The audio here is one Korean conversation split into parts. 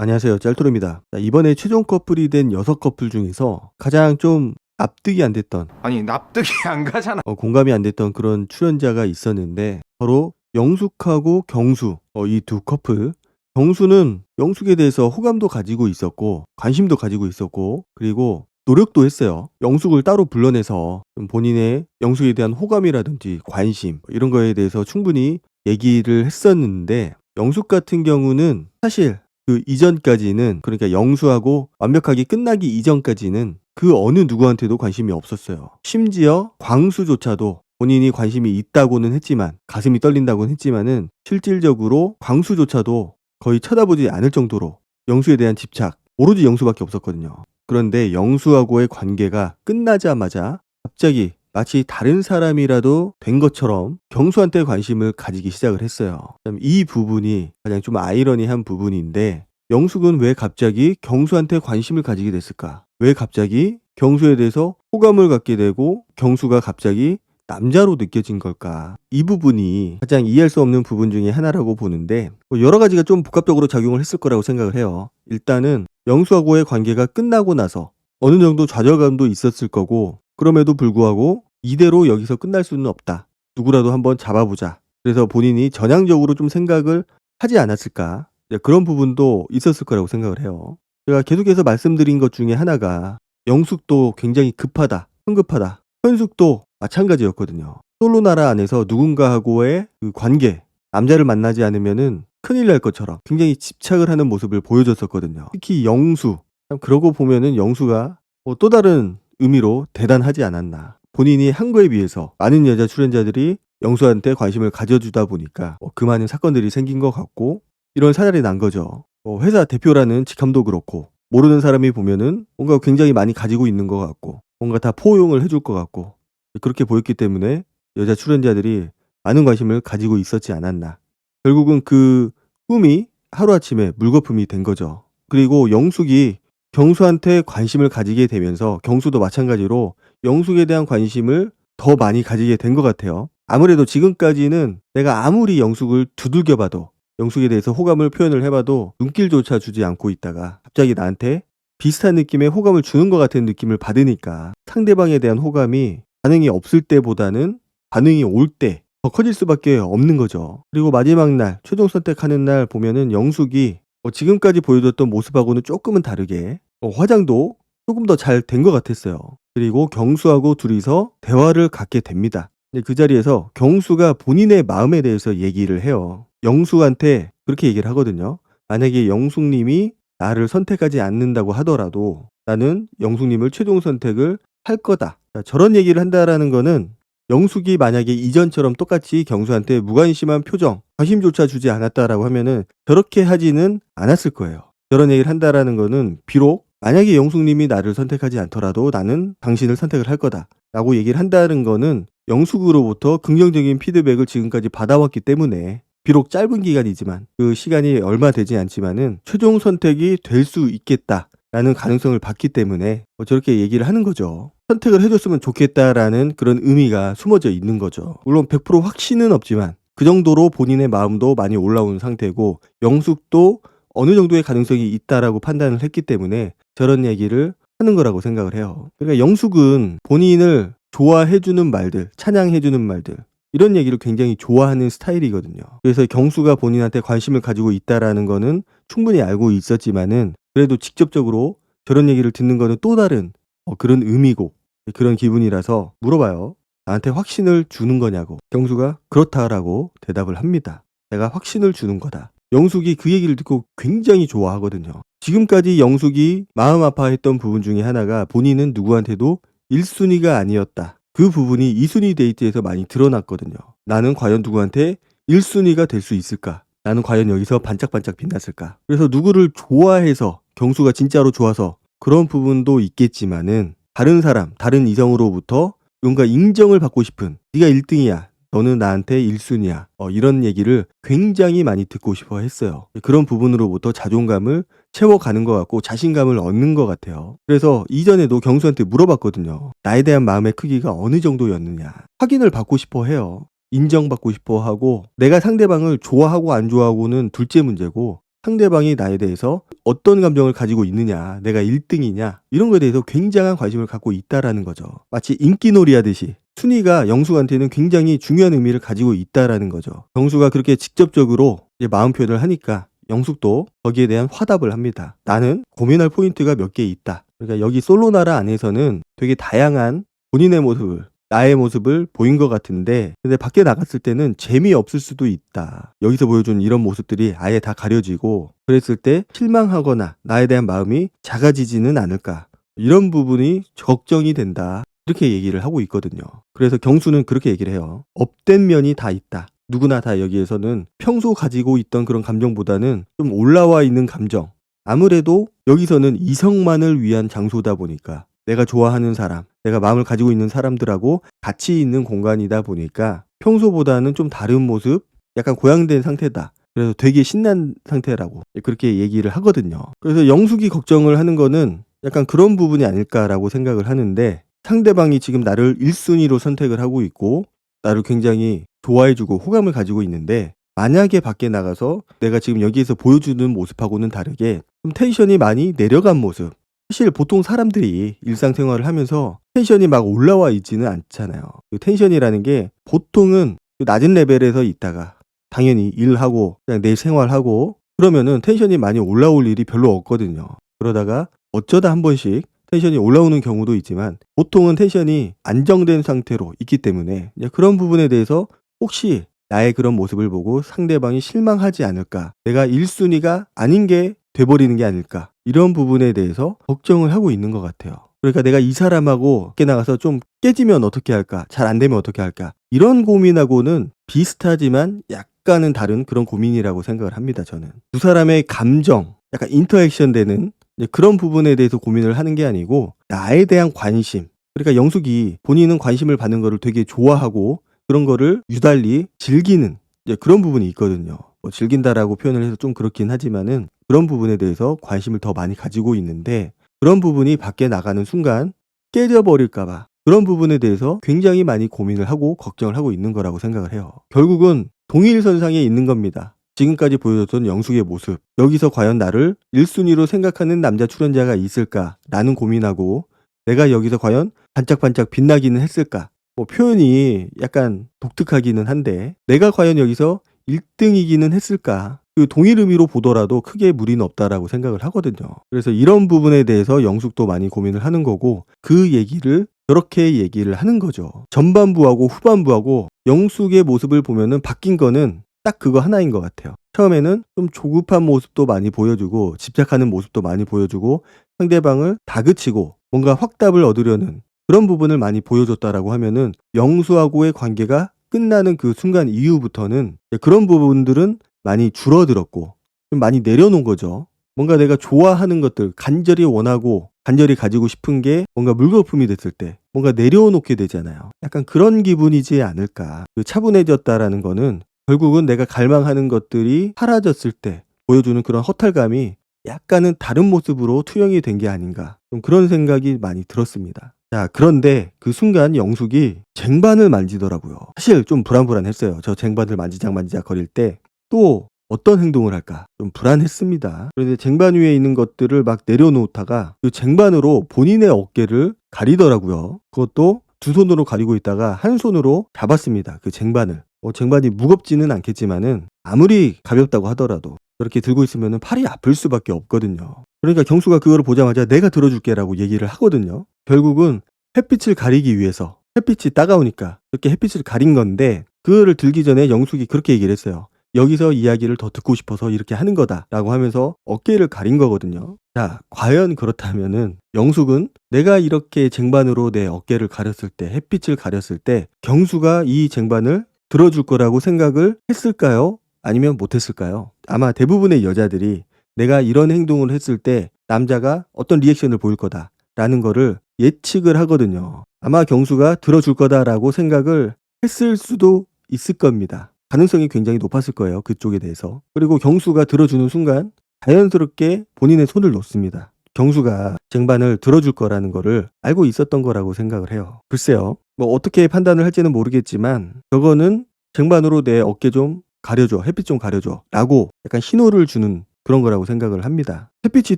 안녕하세요. 짤토르입니다. 이번에 최종 커플이 된 6커플 중에서 가장 좀 납득이 안 됐던, 아니 납득이 안 가잖아. 공감이 안 됐던 그런 출연자가 있었는데, 바로 영숙하고 경수, 이 두 커플. 경수는 영숙에 대해서 호감도 가지고 있었고 관심도 가지고 있었고, 그리고 노력도 했어요. 영숙을 따로 불러내서 좀 본인의 영숙에 대한 호감이라든지 관심 이런 거에 대해서 충분히 얘기를 했었는데, 영숙 같은 경우는 사실 그 이전까지는, 그러니까 영수하고 완벽하게 끝나기 이전까지는 그 어느 누구한테도 관심이 없었어요. 심지어 광수조차도 본인이 관심이 있다고는 했지만, 가슴이 떨린다고는 했지만은, 실질적으로 광수조차도 거의 쳐다보지 않을 정도로 영수에 대한 집착, 오로지 영수밖에 없었거든요. 그런데 영수하고의 관계가 끝나자마자 갑자기 마치 다른 사람이라도 된 것처럼 경수한테 관심을 가지기 시작을 했어요. 이 부분이 가장 좀 아이러니한 부분인데, 영숙은 왜 갑자기 경수한테 관심을 가지게 됐을까? 왜 갑자기 경수에 대해서 호감을 갖게 되고 경수가 갑자기 남자로 느껴진 걸까? 이 부분이 가장 이해할 수 없는 부분 중에 하나라고 보는데, 여러 가지가 좀 복합적으로 작용을 했을 거라고 생각을 해요. 일단은 영수하고의 관계가 끝나고 나서 어느 정도 좌절감도 있었을 거고, 그럼에도 불구하고 이대로 여기서 끝날 수는 없다. 누구라도 한번 잡아보자. 그래서 본인이 전향적으로 좀 생각을 하지 않았을까? 그런 부분도 있었을 거라고 생각을 해요. 제가 계속해서 말씀드린 것 중에 하나가, 영숙도 굉장히 급하다, 성급하다. 현숙도 마찬가지였거든요. 솔로 나라 안에서 누군가하고의 그 관계, 남자를 만나지 않으면은 큰일 날 것처럼 굉장히 집착을 하는 모습을 보여줬었거든요. 특히 영수. 그러고 보면은 영수가 또 다른 의미로 대단하지 않았나. 본인이 한 거에 비해서 많은 여자 출연자들이 영수한테 관심을 가져주다 보니까 그 많은 사건들이 생긴 것 같고, 이런 사달이 난 거죠. 회사 대표라는 직함도 그렇고, 모르는 사람이 보면은 뭔가 굉장히 많이 가지고 있는 것 같고, 뭔가 다 포용을 해줄 것 같고, 그렇게 보였기 때문에 여자 출연자들이 많은 관심을 가지고 있었지 않았나. 결국은 그 꿈이 하루아침에 물거품이 된 거죠. 그리고 영숙이 경수한테 관심을 가지게 되면서 경수도 마찬가지로 영숙에 대한 관심을 더 많이 가지게 된 것 같아요. 아무래도 지금까지는 내가 아무리 영숙을 두들겨 봐도, 영숙에 대해서 호감을 표현을 해봐도 눈길조차 주지 않고 있다가 갑자기 나한테 비슷한 느낌의 호감을 주는 것 같은 느낌을 받으니까, 상대방에 대한 호감이 반응이 없을 때보다는 반응이 올 때 더 커질 수밖에 없는 거죠. 그리고 마지막 날, 최종 선택하는 날 보면은 영숙이 지금까지 보여줬던 모습하고는 조금은 다르게 화장도 조금 더 잘 된 것 같았어요. 그리고 경수하고 둘이서 대화를 갖게 됩니다. 근데 그 자리에서 경수가 본인의 마음에 대해서 얘기를 해요. 영숙한테 그렇게 얘기를 하거든요. 만약에 영숙님이 나를 선택하지 않는다고 하더라도 나는 영숙님을 최종 선택을 할 거다. 저런 얘기를 한다라는 거는, 영숙이 만약에 이전처럼 똑같이 경수한테 무관심한 표정, 관심조차 주지 않았다라고 하면은 저렇게 하지는 않았을 거예요. 저런 얘기를 한다라는 거는, 비록 만약에 영숙님이 나를 선택하지 않더라도 나는 당신을 선택을 할 거다 라고 얘기를 한다는 거는, 영숙으로부터 긍정적인 피드백을 지금까지 받아왔기 때문에, 비록 짧은 기간이지만, 그 시간이 얼마 되지 않지만은 최종 선택이 될 수 있겠다라는 가능성을 봤기 때문에 저렇게 얘기를 하는 거죠. 선택을 해줬으면 좋겠다라는 그런 의미가 숨어져 있는 거죠. 물론 100% 확신은 없지만 그 정도로 본인의 마음도 많이 올라온 상태고, 영숙도 어느 정도의 가능성이 있다라고 판단을 했기 때문에 저런 얘기를 하는 거라고 생각을 해요. 그러니까 영숙은 본인을 좋아해주는 말들, 찬양해주는 말들, 이런 얘기를 굉장히 좋아하는 스타일이거든요. 그래서 경수가 본인한테 관심을 가지고 있다라는 거는 충분히 알고 있었지만은, 그래도 직접적으로 저런 얘기를 듣는 거는 또 다른 그런 의미고 그런 기분이라서 물어봐요. 나한테 확신을 주는 거냐고. 경수가 그렇다라고 대답을 합니다. 내가 확신을 주는 거다. 영숙이 그 얘기를 듣고 굉장히 좋아하거든요. 지금까지 영숙이 마음 아파했던 부분 중에 하나가, 본인은 누구한테도 1순위가 아니었다. 그 부분이 2순위 데이트에서 많이 드러났거든요. 나는 과연 누구한테 1순위가 될 수 있을까? 나는 과연 여기서 반짝반짝 빛났을까? 그래서 누구를 좋아해서, 경수가 진짜로 좋아서 그런 부분도 있겠지만은, 다른 사람, 다른 이성으로부터 뭔가 인정을 받고 싶은, 네가 1등이야, 너는 나한테 1순위야, 이런 얘기를 굉장히 많이 듣고 싶어 했어요. 그런 부분으로부터 자존감을 채워가는 것 같고 자신감을 얻는 것 같아요. 그래서 이전에도 경수한테 물어봤거든요. 나에 대한 마음의 크기가 어느 정도였느냐. 확인을 받고 싶어 해요. 인정받고 싶어 하고, 내가 상대방을 좋아하고 안 좋아하고는 둘째 문제고, 상대방이 나에 대해서 어떤 감정을 가지고 있느냐, 내가 1등이냐 이런 거에 대해서 굉장한 관심을 갖고 있다라는 거죠. 마치 인기놀이 하듯이 순위가 영숙한테는 굉장히 중요한 의미를 가지고 있다라는 거죠. 경수가 그렇게 직접적으로 이제 마음 표현을 하니까 영숙도 거기에 대한 화답을 합니다. 나는 고민할 포인트가 몇 개 있다. 그러니까 여기 솔로나라 안에서는 되게 다양한 본인의 모습을, 나의 모습을 보인 것 같은데, 근데 밖에 나갔을 때는 재미없을 수도 있다. 여기서 보여준 이런 모습들이 아예 다 가려지고, 그랬을 때 실망하거나 나에 대한 마음이 작아지지는 않을까. 이런 부분이 걱정이 된다. 이렇게 얘기를 하고 있거든요. 그래서 경수는 그렇게 얘기를 해요. 업된 면이 다 있다. 누구나 다 여기에서는 평소 가지고 있던 그런 감정보다는 좀 올라와 있는 감정. 아무래도 여기서는 이성만을 위한 장소다 보니까 내가 좋아하는 사람, 내가 마음을 가지고 있는 사람들하고 같이 있는 공간이다 보니까 평소보다는 좀 다른 모습, 약간 고양된 상태다. 그래서 되게 신난 상태라고 그렇게 얘기를 하거든요. 그래서 영숙이 걱정을 하는 거는 약간 그런 부분이 아닐까라고 생각을 하는데, 상대방이 지금 나를 1순위로 선택을 하고 있고 나를 굉장히 좋아해주고 호감을 가지고 있는데, 만약에 밖에 나가서 내가 지금 여기에서 보여주는 모습하고는 다르게 좀 텐션이 많이 내려간 모습. 사실 보통 사람들이 일상생활을 하면서 텐션이 막 올라와 있지는 않잖아요. 그 텐션이라는 게 보통은 낮은 레벨에서 있다가 당연히 일하고 그냥 내 생활하고 그러면은 텐션이 많이 올라올 일이 별로 없거든요. 그러다가 어쩌다 한 번씩 텐션이 올라오는 경우도 있지만 보통은 텐션이 안정된 상태로 있기 때문에 그런 부분에 대해서 혹시 나의 그런 모습을 보고 상대방이 실망하지 않을까, 내가 1순위가 아닌 게 돼버리는 게 아닐까, 이런 부분에 대해서 걱정을 하고 있는 것 같아요. 그러니까 내가 이 사람하고 밖에 나가서 좀 깨지면 어떻게 할까, 잘 안 되면 어떻게 할까, 이런 고민하고는 비슷하지만 약간은 다른 그런 고민이라고 생각을 합니다. 저는 두 사람의 감정, 약간 인터액션 되는 그런 부분에 대해서 고민을 하는 게 아니고 나에 대한 관심. 그러니까 영숙이 본인은 관심을 받는 거를 되게 좋아하고 그런 거를 유달리 즐기는 그런 부분이 있거든요. 뭐 즐긴다라고 표현을 해서 좀 그렇긴 하지만은 그런 부분에 대해서 관심을 더 많이 가지고 있는데, 그런 부분이 밖에 나가는 순간 깨져버릴까봐 그런 부분에 대해서 굉장히 많이 고민을 하고 걱정을 하고 있는 거라고 생각을 해요. 결국은 동일선상에 있는 겁니다. 지금까지 보여줬던 영숙의 모습, 여기서 과연 나를 1순위로 생각하는 남자 출연자가 있을까라는 고민하고, 내가 여기서 과연 반짝반짝 빛나기는 했을까, 뭐 표현이 약간 독특하기는 한데 내가 과연 여기서 1등이기는 했을까, 그 동일 의미로 보더라도 크게 무리는 없다라고 생각을 하거든요. 그래서 이런 부분에 대해서 영숙도 많이 고민을 하는 거고, 그 얘기를 저렇게 얘기를 하는 거죠. 전반부하고 후반부하고 영숙의 모습을 보면은 바뀐 거는 딱 그거 하나인 것 같아요. 처음에는 좀 조급한 모습도 많이 보여주고 집착하는 모습도 많이 보여주고 상대방을 다그치고 뭔가 확답을 얻으려는 그런 부분을 많이 보여줬다라고 하면은, 영수하고의 관계가 끝나는 그 순간 이후부터는 그런 부분들은 많이 줄어들었고 좀 많이 내려놓은 거죠. 뭔가 내가 좋아하는 것들, 간절히 원하고 간절히 가지고 싶은 게 뭔가 물거품이 됐을 때 뭔가 내려놓게 되잖아요. 약간 그런 기분이지 않을까. 그 차분해졌다라는 거는 결국은 내가 갈망하는 것들이 사라졌을 때 보여주는 그런 허탈감이 약간은 다른 모습으로 투영이 된 게 아닌가, 좀 그런 생각이 많이 들었습니다. 자, 그런데 그 순간 영숙이 쟁반을 만지더라고요. 사실 좀 불안했어요. 저 쟁반을 만지작 거릴 때 또 어떤 행동을 할까 좀 불안했습니다. 그런데 쟁반 위에 있는 것들을 막 내려놓다가 그 쟁반으로 본인의 어깨를 가리더라고요. 그것도 두 손으로 가리고 있다가 한 손으로 잡았습니다. 그 쟁반을. 쟁반이 무겁지는 않겠지만은 아무리 가볍다고 하더라도 그렇게 들고 있으면 팔이 아플 수밖에 없거든요. 그러니까 경수가 그거를 보자마자 내가 들어줄게라고 얘기를 하거든요. 결국은 햇빛을 가리기 위해서, 햇빛이 따가우니까 그렇게 햇빛을 가린 건데, 그거를 들기 전에 영숙이 그렇게 얘기를 했어요. 여기서 이야기를 더 듣고 싶어서 이렇게 하는 거다라고 하면서 어깨를 가린 거거든요. 자, 과연 그렇다면은 영숙은 내가 이렇게 쟁반으로 내 어깨를 가렸을 때, 햇빛을 가렸을 때 경수가 이 쟁반을 들어줄 거라고 생각을 했을까요? 아니면 못했을까요? 아마 대부분의 여자들이 내가 이런 행동을 했을 때 남자가 어떤 리액션을 보일 거다라는 거를 예측을 하거든요. 아마 경수가 들어줄 거다라고 생각을 했을 수도 있을 겁니다. 가능성이 굉장히 높았을 거예요. 그쪽에 대해서. 그리고 경수가 들어주는 순간 자연스럽게 본인의 손을 놓습니다. 경수가 쟁반을 들어줄 거라는 거를 알고 있었던 거라고 생각을 해요. 글쎄요. 뭐 어떻게 판단을 할지는 모르겠지만 저거는 쟁반으로 내 어깨 좀 가려줘, 햇빛 좀 가려줘 라고 약간 신호를 주는 그런 거라고 생각을 합니다. 햇빛이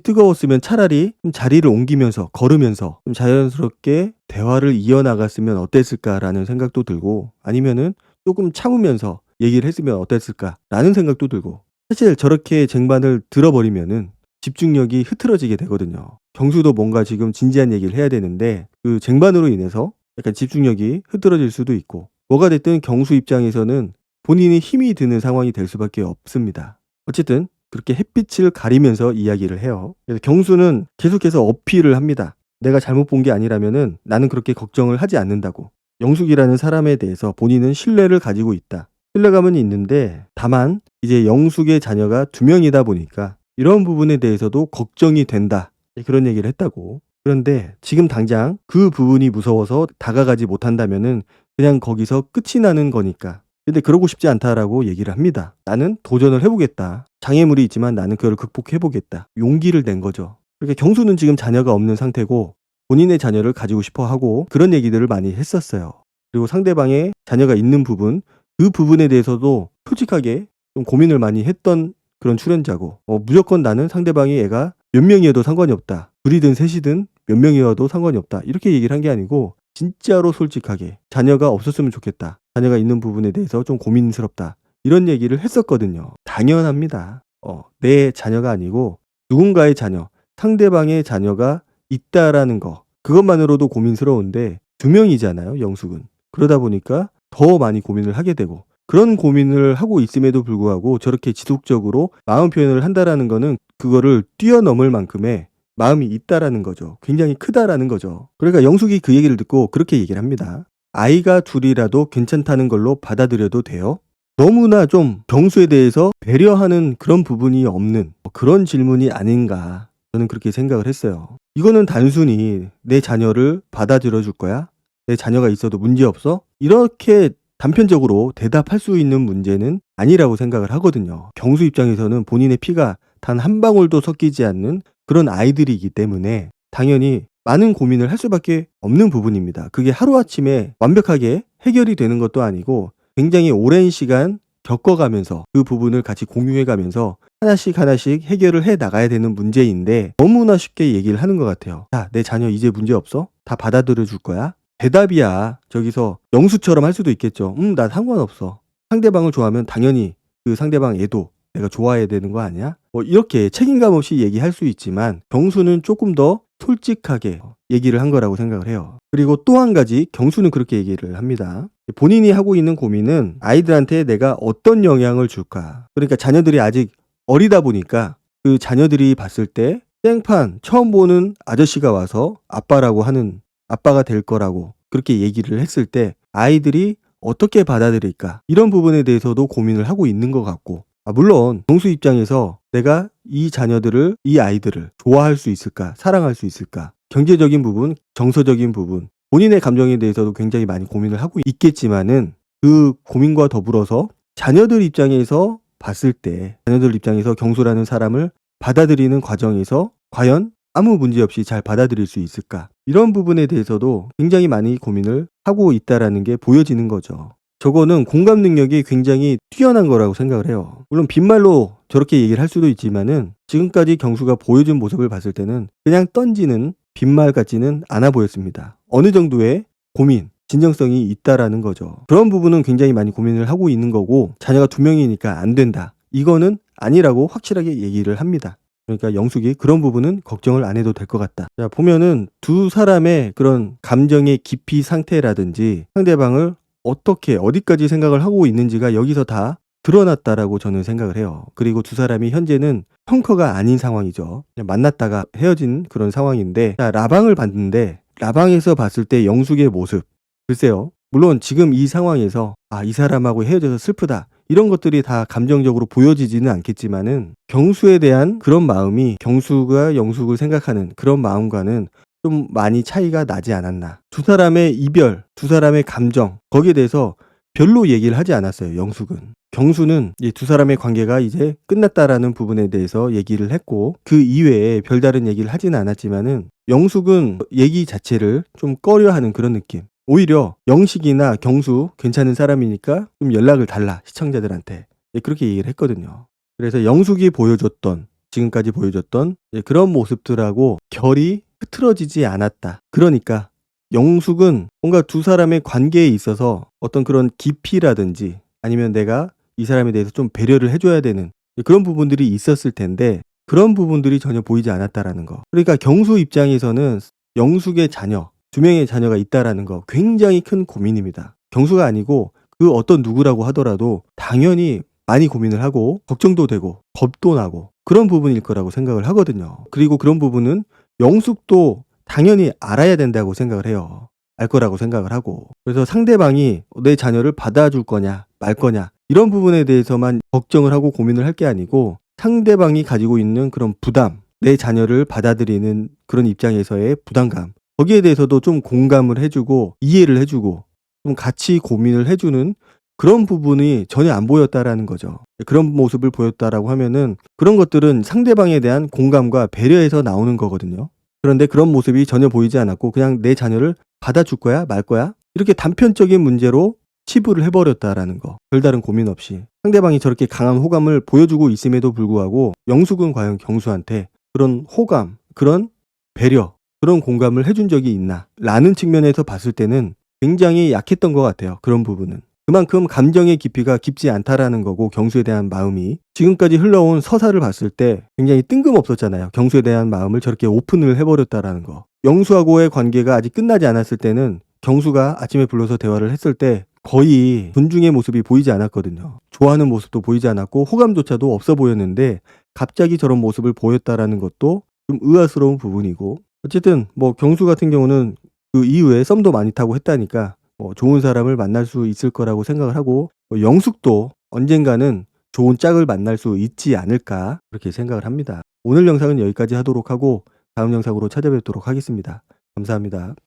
뜨거웠으면 차라리 좀 자리를 옮기면서 걸으면서 좀 자연스럽게 대화를 이어나갔으면 어땠을까라는 생각도 들고, 아니면은 조금 참으면서 얘기를 했으면 어땠을까라는 생각도 들고, 사실 저렇게 쟁반을 들어버리면은 집중력이 흐트러지게 되거든요. 경수도 뭔가 지금 진지한 얘기를 해야 되는데 그 쟁반으로 인해서 약간 집중력이 흐트러질 수도 있고, 뭐가 됐든 경수 입장에서는 본인이 힘이 드는 상황이 될 수밖에 없습니다. 어쨌든 그렇게 햇빛을 가리면서 이야기를 해요. 그래서 경수는 계속해서 어필을 합니다. 내가 잘못 본 게 아니라면은 나는 그렇게 걱정을 하지 않는다고. 영숙이라는 사람에 대해서 본인은 신뢰를 가지고 있다. 신뢰감은 있는데 다만 이제 영숙의 자녀가 2명이다 보니까 이런 부분에 대해서도 걱정이 된다. 그런 얘기를 했다고. 그런데 지금 당장 그 부분이 무서워서 다가가지 못한다면은 그냥 거기서 끝이 나는 거니까. 근데 그러고 싶지 않다라고 얘기를 합니다. 나는 도전을 해보겠다. 장애물이 있지만 나는 그걸 극복해보겠다. 용기를 낸 거죠. 그러니까 경수는 지금 자녀가 없는 상태고 본인의 자녀를 가지고 싶어 하고 그런 얘기들을 많이 했었어요. 그리고 상대방의 자녀가 있는 부분, 그 부분에 대해서도 솔직하게 좀 고민을 많이 했던 그런 출연자고, 무조건 나는 상대방이 애가 몇 명이어도 상관이 없다. 둘이든 셋이든 몇 명이어도 상관이 없다. 이렇게 얘기를 한 게 아니고 진짜로 솔직하게 자녀가 없었으면 좋겠다. 자녀가 있는 부분에 대해서 좀 고민스럽다. 이런 얘기를 했었거든요. 당연합니다. 내 자녀가 아니고 누군가의 자녀, 상대방의 자녀가 있다라는 거. 그것만으로도 고민스러운데 2명이잖아요, 영숙은. 그러다 보니까 더 많이 고민을 하게 되고, 그런 고민을 하고 있음에도 불구하고 저렇게 지속적으로 마음 표현을 한다라는 거는 그거를 뛰어넘을 만큼의 마음이 있다라는 거죠. 굉장히 크다라는 거죠. 그러니까 영숙이 그 얘기를 듣고 그렇게 얘기를 합니다. 아이가 둘이라도 괜찮다는 걸로 받아들여도 돼요? 너무나 좀 경수에 대해서 배려하는 그런 부분이 없는 그런 질문이 아닌가, 저는 그렇게 생각을 했어요. 이거는 단순히 내 자녀를 받아들여 줄 거야? 내 자녀가 있어도 문제없어? 이렇게 단편적으로 대답할 수 있는 문제는 아니라고 생각을 하거든요. 경수 입장에서는 본인의 피가 단 한 방울도 섞이지 않는 그런 아이들이기 때문에 당연히 많은 고민을 할 수밖에 없는 부분입니다. 그게 하루아침에 완벽하게 해결이 되는 것도 아니고 굉장히 오랜 시간 겪어가면서 그 부분을 같이 공유해가면서 하나씩 하나씩 해결을 해 나가야 되는 문제인데 너무나 쉽게 얘기를 하는 것 같아요. 자, 내 자녀 이제 문제 없어? 다 받아들여 줄 거야? 대답이야. 저기서 영수처럼 할 수도 있겠죠. 나 상관없어. 상대방을 좋아하면 당연히 그 상대방 애도 내가 좋아해야 되는 거 아니야? 이렇게 책임감 없이 얘기할 수 있지만 경수는 조금 더 솔직하게 얘기를 한 거라고 생각을 해요. 그리고 또 한 가지 경수는 그렇게 얘기를 합니다. 본인이 하고 있는 고민은 아이들한테 내가 어떤 영향을 줄까? 그러니까 자녀들이 아직 어리다 보니까 그 자녀들이 봤을 때 생판 처음 보는 아저씨가 와서 아빠라고 하는, 아빠가 될 거라고 그렇게 얘기를 했을 때 아이들이 어떻게 받아들일까? 이런 부분에 대해서도 고민을 하고 있는 것 같고, 물론 경수 입장에서 내가 이 자녀들을, 이 아이들을 좋아할 수 있을까? 사랑할 수 있을까? 경제적인 부분, 정서적인 부분, 본인의 감정에 대해서도 굉장히 많이 고민을 하고 있겠지만은 그 고민과 더불어서 자녀들 입장에서 봤을 때, 자녀들 입장에서 경수라는 사람을 받아들이는 과정에서 과연 아무 문제 없이 잘 받아들일 수 있을까? 이런 부분에 대해서도 굉장히 많이 고민을 하고 있다라는 게 보여지는 거죠. 저거는 공감 능력이 굉장히 뛰어난 거라고 생각을 해요. 물론 빈말로 저렇게 얘기를 할 수도 있지만은 지금까지 경수가 보여준 모습을 봤을 때는 그냥 던지는 빈말 같지는 않아 보였습니다. 어느 정도의 고민, 진정성이 있다라는 거죠. 그런 부분은 굉장히 많이 고민을 하고 있는 거고, 자녀가 2명이니까 안 된다. 이거는 아니라고 확실하게 얘기를 합니다. 그러니까 영숙이 그런 부분은 걱정을 안 해도 될 것 같다. 자, 보면은 두 사람의 그런 감정의 깊이 상태라든지 상대방을 어떻게 어디까지 생각을 하고 있는지가 여기서 다 드러났다라고 저는 생각을 해요. 그리고 두 사람이 현재는 펑커가 아닌 상황이죠. 그냥 만났다가 헤어진 그런 상황인데, 자, 라방을 봤는데 라방에서 봤을 때 영숙의 모습, 글쎄요. 물론 지금 이 상황에서 이 사람하고 헤어져서 슬프다, 이런 것들이 다 감정적으로 보여지지는 않겠지만은 경수에 대한 그런 마음이 경수가 영숙을 생각하는 그런 마음과는 좀 많이 차이가 나지 않았나. 두 사람의 이별, 두 사람의 감정, 거기에 대해서 별로 얘기를 하지 않았어요, 영숙은. 경수는 이 두 사람의 관계가 이제 끝났다라는 부분에 대해서 얘기를 했고, 그 이외에 별다른 얘기를 하지는 않았지만은 영숙은 얘기 자체를 좀 꺼려하는 그런 느낌. 오히려 영식이나 경수 괜찮은 사람이니까 좀 연락을 달라, 시청자들한테. 그렇게 얘기를 했거든요. 그래서 영숙이 보여줬던 지금까지 보여줬던 그런 모습들하고 결이 흐트러지지 않았다. 그러니까 영숙은 뭔가 두 사람의 관계에 있어서 어떤 그런 깊이라든지 아니면 내가 이 사람에 대해서 좀 배려를 해줘야 되는 그런 부분들이 있었을 텐데 그런 부분들이 전혀 보이지 않았다라는 거. 그러니까 경수 입장에서는 영숙의 자녀, 2명의 자녀가 있다라는 거 굉장히 큰 고민입니다. 경수가 아니고 그 어떤 누구라고 하더라도 당연히 많이 고민을 하고 걱정도 되고 겁도 나고 그런 부분일 거라고 생각을 하거든요. 그리고 그런 부분은 영숙도 당연히 알아야 된다고 생각을 해요. 알 거라고 생각을 하고. 그래서 상대방이 내 자녀를 받아줄 거냐 말 거냐 이런 부분에 대해서만 걱정을 하고 고민을 할 게 아니고 상대방이 가지고 있는 그런 부담, 내 자녀를 받아들이는 그런 입장에서의 부담감 거기에 대해서도 좀 공감을 해주고 이해를 해주고 좀 같이 고민을 해주는 그런 부분이 전혀 안 보였다라는 거죠. 그런 모습을 보였다라고 하면은 그런 것들은 상대방에 대한 공감과 배려에서 나오는 거거든요. 그런데 그런 모습이 전혀 보이지 않았고 그냥 내 자녀를 받아줄 거야 말 거야 이렇게 단편적인 문제로 치부를 해버렸다라는 거. 별다른 고민 없이 상대방이 저렇게 강한 호감을 보여주고 있음에도 불구하고 영숙은 과연 경수한테 그런 호감, 그런 배려, 그런 공감을 해준 적이 있나 라는 측면에서 봤을 때는 굉장히 약했던 것 같아요. 그런 부분은. 그만큼 감정의 깊이가 깊지 않다라는 거고 경수에 대한 마음이 지금까지 흘러온 서사를 봤을 때 굉장히 뜬금없었잖아요. 경수에 대한 마음을 저렇게 오픈을 해버렸다라는 거. 영수하고의 관계가 아직 끝나지 않았을 때는 경수가 아침에 불러서 대화를 했을 때 거의 존중의 모습이 보이지 않았거든요. 좋아하는 모습도 보이지 않았고 호감조차도 없어 보였는데 갑자기 저런 모습을 보였다라는 것도 좀 의아스러운 부분이고 어쨌든 뭐 경수 같은 경우는 그 이후에 썸도 많이 타고 했다니까 좋은 사람을 만날 수 있을 거라고 생각을 하고 영숙도 언젠가는 좋은 짝을 만날 수 있지 않을까 그렇게 생각을 합니다. 오늘 영상은 여기까지 하도록 하고 다음 영상으로 찾아뵙도록 하겠습니다. 감사합니다.